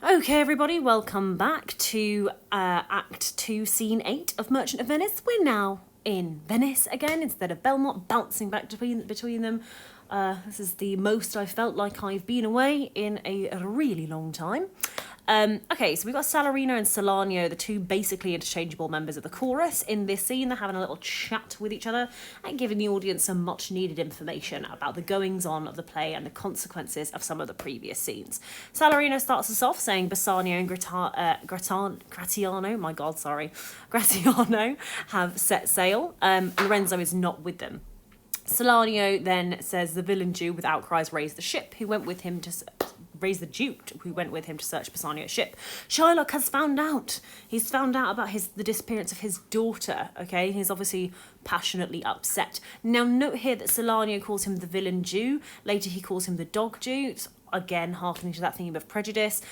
Okay, everybody, welcome back to Act 2, Scene 8 of Merchant of Venice. We're now in Venice again instead of Belmont, bouncing back between them. This is the most I felt like I've been away in a really long time. Okay, so we've got Salarino and Solanio, the two basically interchangeable members of the chorus. In this scene, they're having a little chat with each other and giving the audience some much-needed information about the goings-on of the play and the consequences of some of the previous scenes. Salarino starts us off saying Bassanio and Gratiano have set sail. Lorenzo is not with them. Solanio then says the villain Jew with outcries raised the ship, who went with him to raise the Duke, who went with him to search Bassanio's ship. Shylock has found out. He's found out about the disappearance of his daughter, okay? He's obviously passionately upset. Now, note here that Solanio calls him the villain Jew. Later, he calls him the dog Jew. Again, harkening to that theme of prejudice.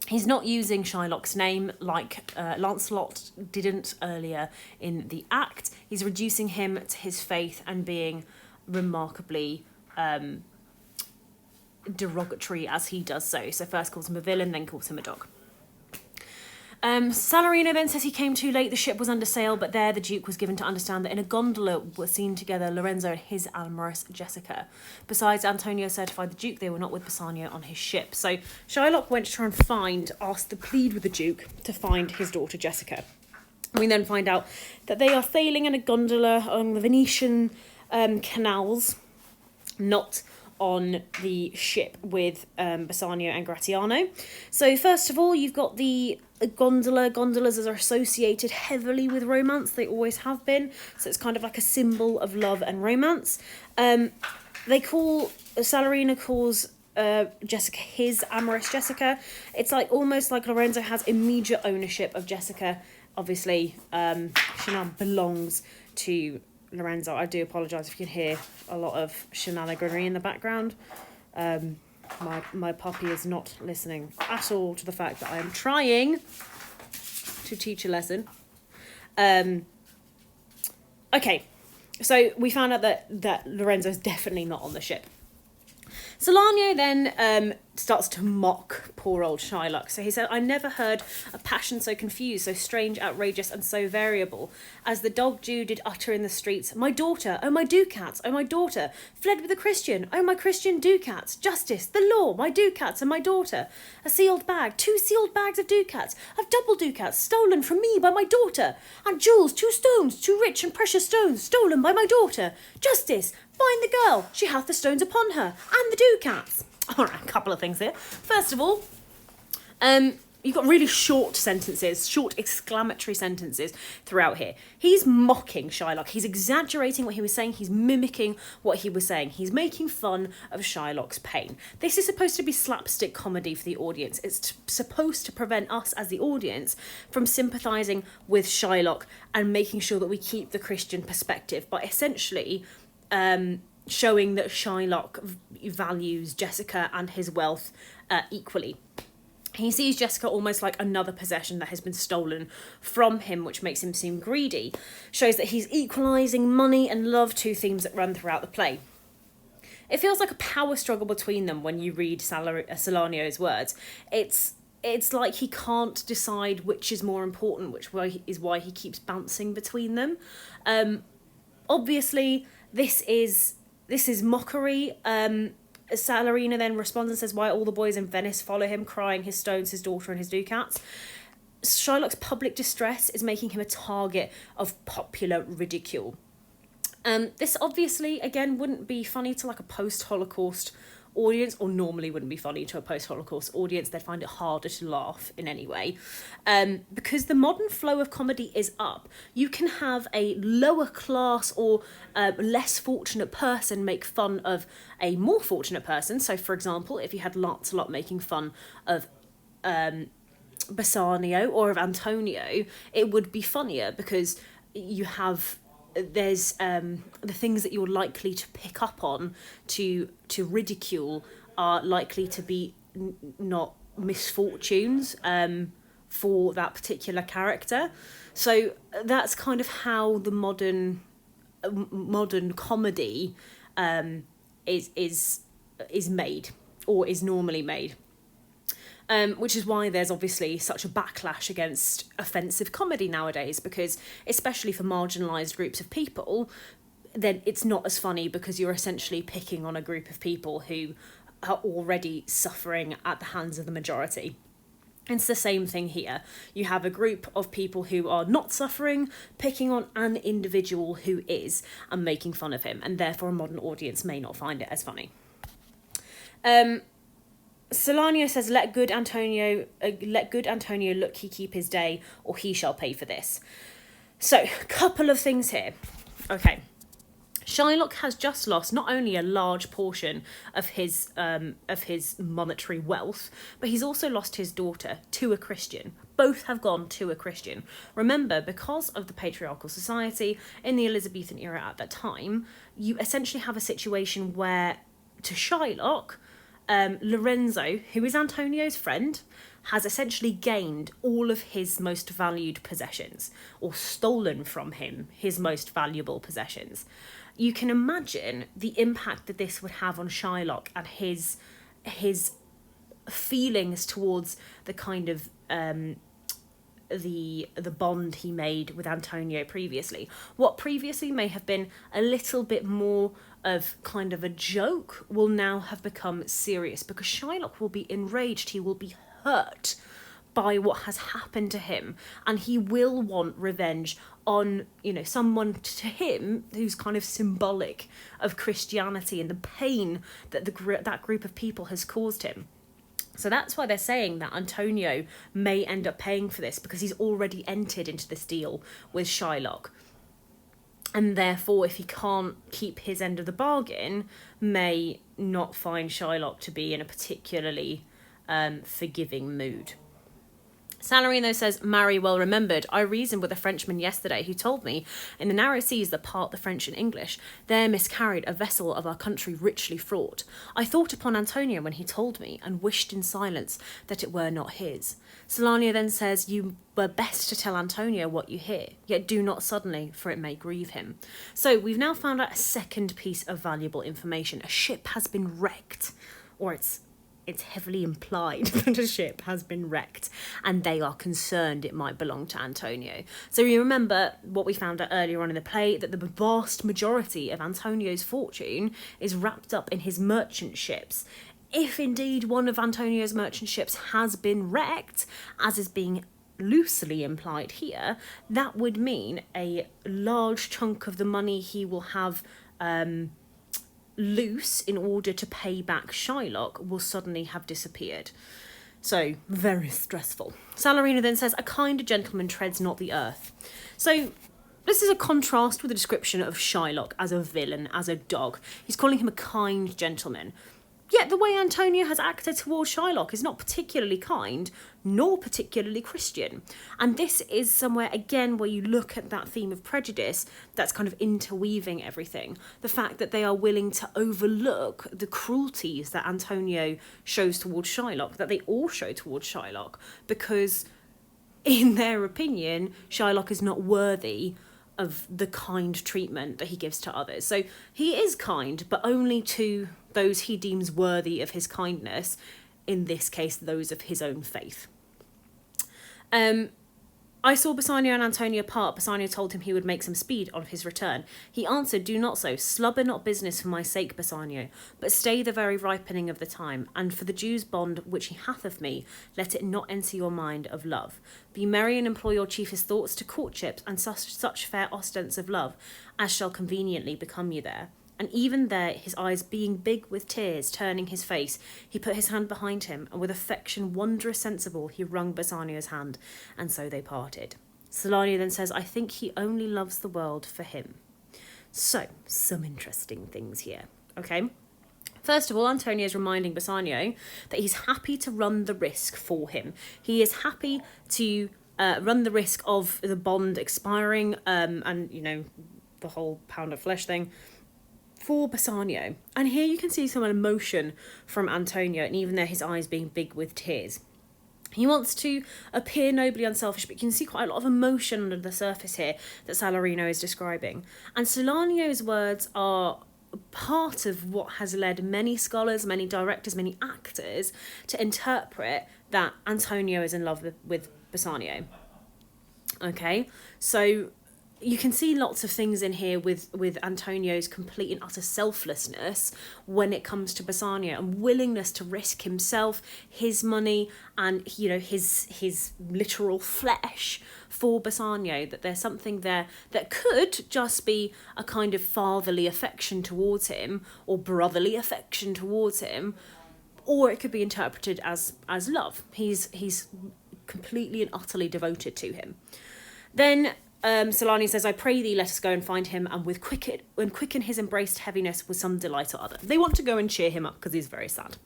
He's not using Shylock's name like Lancelot didn't earlier in the act. He's reducing him to his faith and being remarkably derogatory as he does so. So first calls him a villain, then calls him a dog. Salarino then says he came too late, the ship was under sail, but there the Duke was given to understand that in a gondola were seen together Lorenzo and his amorous Jessica. Besides, Antonio certified the Duke they were not with Bassanio on his ship. So Shylock went to try and plead with the Duke to find his daughter Jessica. We then find out that they are sailing in a gondola on the Venetian canals, not on the ship with Bassanio and Gratiano. So first of all, you've got the gondola. Gondolas are associated heavily with romance. They always have been. So it's kind of like a symbol of love and romance. Salarino calls Jessica his amorous Jessica. It's like almost like Lorenzo has immediate ownership of Jessica. Obviously, she now belongs to Lorenzo. I do apologise if you can hear a lot of shenaniganery in the background. My puppy is not listening at all to the fact that I am trying to teach a lesson. Okay, so we found out that Lorenzo is definitely not on the ship. Solanio then starts to mock poor old Shylock. So he said, I never heard a passion so confused, so strange, outrageous, and so variable, as the dog Jew did utter in the streets, my daughter, oh my ducats, oh my daughter, fled with a Christian, oh my Christian ducats, justice, the law, my ducats and my daughter, a sealed bag, 2 sealed bags of double ducats, stolen from me by my daughter, and jewels, 2 stones, 2 rich and precious stones, stolen by my daughter, justice, find the girl, she hath the stones upon her, and the ducats. All right, a couple of things here. First of all, you've got really short sentences, short exclamatory sentences throughout here. He's mocking Shylock. He's exaggerating what he was saying. He's mimicking what he was saying. He's making fun of Shylock's pain. This is supposed to be slapstick comedy for the audience. It's supposed to prevent us as the audience from sympathising with Shylock and making sure that we keep the Christian perspective by essentially showing that Shylock values Jessica and his wealth equally. He sees Jessica almost like another possession that has been stolen from him, which makes him seem greedy. Shows that he's equalising money and love, 2 themes that run throughout the play. It feels like a power struggle between them when you read Solanio's words. It's like he can't decide which is more important, which is why he keeps bouncing between them. Obviously, this is mockery. Salarino then responds and says why all the boys in Venice follow him, crying his stones, his daughter and his ducats. Shylock's public distress is making him a target of popular ridicule. This obviously, again, wouldn't be funny to like a post-Holocaust audience, or normally wouldn't be funny to a post-Holocaust audience. They'd find it harder to laugh in any way. Because the modern flow of comedy is up. You can have a lower class or less fortunate person make fun of a more fortunate person. So, for example, if you had Lancelot making fun of Bassanio or of Antonio, it would be funnier because you have... there's the things that you're likely to pick up on to ridicule are likely to be not misfortunes for that particular character. So that's kind of how the modern comedy is made, or is normally made. Which is why there's obviously such a backlash against offensive comedy nowadays, because especially for marginalised groups of people, then it's not as funny because you're essentially picking on a group of people who are already suffering at the hands of the majority. It's the same thing here. You have a group of people who are not suffering, picking on an individual who is, and making fun of him, and therefore a modern audience may not find it as funny. Solanio says, let good Antonio look he keep his day, or he shall pay for this. So, couple of things here. Okay. Shylock has just lost not only a large portion of his monetary wealth, but he's also lost his daughter to a Christian. Both have gone to a Christian. Remember, because of the patriarchal society in the Elizabethan era at that time, you essentially have a situation where, to Shylock, Lorenzo, who is Antonio's friend, has essentially gained all of his most valued possessions, or stolen from him his most valuable possessions. You can imagine the impact that this would have on Shylock and his feelings towards the kind of the bond he made with Antonio previously. What previously may have been a little bit more of kind of a joke will now have become serious, because Shylock will be enraged, he will be hurt by what has happened to him, and he will want revenge on, someone to him who's kind of symbolic of Christianity and the pain that that group of people has caused him. So that's why they're saying that Antonio may end up paying for this, because he's already entered into this deal with Shylock. And therefore, if he can't keep his end of the bargain, may not find Shylock to be in a particularly forgiving mood. Salarino says, Mary well remembered. I reasoned with a Frenchman yesterday who told me, in the narrow seas that part the French and English, there miscarried a vessel of our country richly fraught. I thought upon Antonio when he told me, and wished in silence that it were not his. Salarino then says, you were best to tell Antonio what you hear, yet do not suddenly, for it may grieve him. So we've now found out a second piece of valuable information. A ship has been wrecked, or it's heavily implied that a ship has been wrecked, and they are concerned it might belong to Antonio. So you remember what we found out earlier on in the play, that the vast majority of Antonio's fortune is wrapped up in his merchant ships. If indeed one of Antonio's merchant ships has been wrecked, as is being loosely implied here, that would mean a large chunk of the money he will have loose in order to pay back Shylock will suddenly have disappeared. So, very stressful. Salarino then says, a kinder gentleman treads not the earth. So, this is a contrast with the description of Shylock as a villain, as a dog. He's calling him a kind gentleman. Yet the way Antonio has acted towards Shylock is not particularly kind, nor particularly Christian. And this is somewhere, again, where you look at that theme of prejudice that's kind of interweaving everything. The fact that they are willing to overlook the cruelties that Antonio shows towards Shylock, that they all show towards Shylock, because in their opinion, Shylock is not worthy of the kind treatment that he gives to others. So he is kind, but only to those he deems worthy of his kindness, in this case, those of his own faith. I saw Bassanio and Antonio part. Bassanio told him he would make some speed on his return. He answered, do not so, slubber not business for my sake, Bassanio, but stay the very ripening of the time, and for the Jew's bond which he hath of me, let it not enter your mind of love. Be merry and employ your chiefest thoughts to courtships and such fair ostents of love as shall conveniently become you there. And even there, his eyes being big with tears, turning his face, he put his hand behind him, and with affection wondrous sensible, he wrung Bassanio's hand, and so they parted. Salarino then says, I think he only loves the world for him. So, some interesting things here, okay? First of all, Antonio is reminding Bassanio that he's happy to run the risk for him. He is happy to run the risk of the bond expiring, and, the whole pound of flesh thing, for Bassanio. And here you can see some emotion from Antonio, and even there his eyes being big with tears. He wants to appear nobly unselfish, but you can see quite a lot of emotion under the surface here that Salarino is describing. And Salarino's words are part of what has led many scholars, many directors, many actors to interpret that Antonio is in love with Bassanio. Okay, so you can see lots of things in here with Antonio's complete and utter selflessness when it comes to Bassanio, and willingness to risk himself, his money, and his literal flesh for Bassanio. That there's something there that could just be a kind of fatherly affection towards him, or brotherly affection towards him, or it could be interpreted as love. He's completely and utterly devoted to him. Then Salanio says, I pray thee, let us go and find him, and quicken his embraced heaviness with some delight or other. They want to go and cheer him up because he's very sad.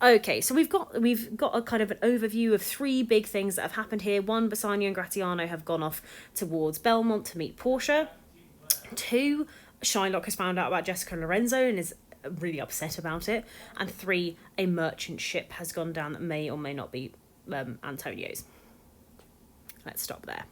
Okay, so we've got a kind of an overview of three big things that have happened here. One, Bassanio and Gratiano have gone off towards Belmont to meet Portia. Two, Shylock has found out about Jessica and Lorenzo and is really upset about it. And three, a merchant ship has gone down that may or may not be Antonio's. Let's stop there.